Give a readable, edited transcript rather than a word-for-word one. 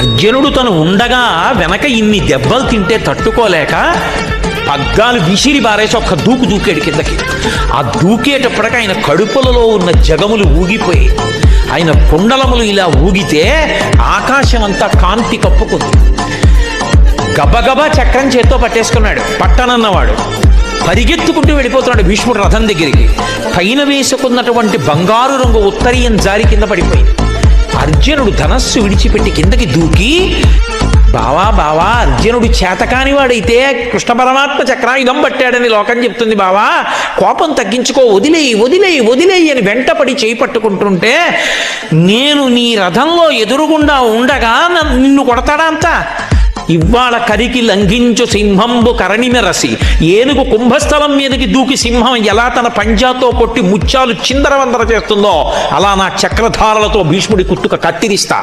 అర్జునుడు తను ఉండగా వెనక ఇన్ని దెబ్బలు తింటే తట్టుకోలేక పగ్గాలు విసిరి బారేసి ఒక్క దూకాడు కిందకి. ఆ దూకేటప్పటికి ఆయన కడుపులలో ఉన్న జగములు ఊగిపోయి ఆయన కుండలములు ఇలా ఊగితే ఆకాశం అంతా కాంతి కప్పుకుంది. గబగబా చక్రం చేత్తో పట్టేసుకున్నాడు. పట్టనన్నవాడు పరిగెత్తుకుంటూ వెళ్ళిపోతున్నాడు భీష్ముడు రథం దగ్గరికి. పైన వేసుకున్నటువంటి బంగారు రంగు ఉత్తరీయం జారి కింద పడిపోయింది. అర్జునుడు ధనస్సు విడిచిపెట్టి కిందకి దూకి, బావా బావా, అర్జునుడు చేతకాని వాడైతే కృష్ణ పరమాత్మ చక్రాయుధం పట్టాడని లోకం చెప్తుంది బావా, కోపం తగ్గించుకో, వదిలేయి వదిలేయి వదిలేయి అని వెంటపడి చేయి పట్టుకుంటుంటే, నేను నీ రథంలో ఎదురుగుండా ఉండగా నిన్ను కొడతాడా అంతా? ఇవాళ కరికి లంఘించు సింహంబు కరణిమెరసి, ఏనుగు కుంభస్థలం మీదకి దూకి సింహం ఎలా తన పంజాతో కొట్టి ముత్యాలు చిందరవందర చేస్తుందో అలా నా చక్రధారలతో భీష్ముడి కుత్తుక కత్తిరిస్తా.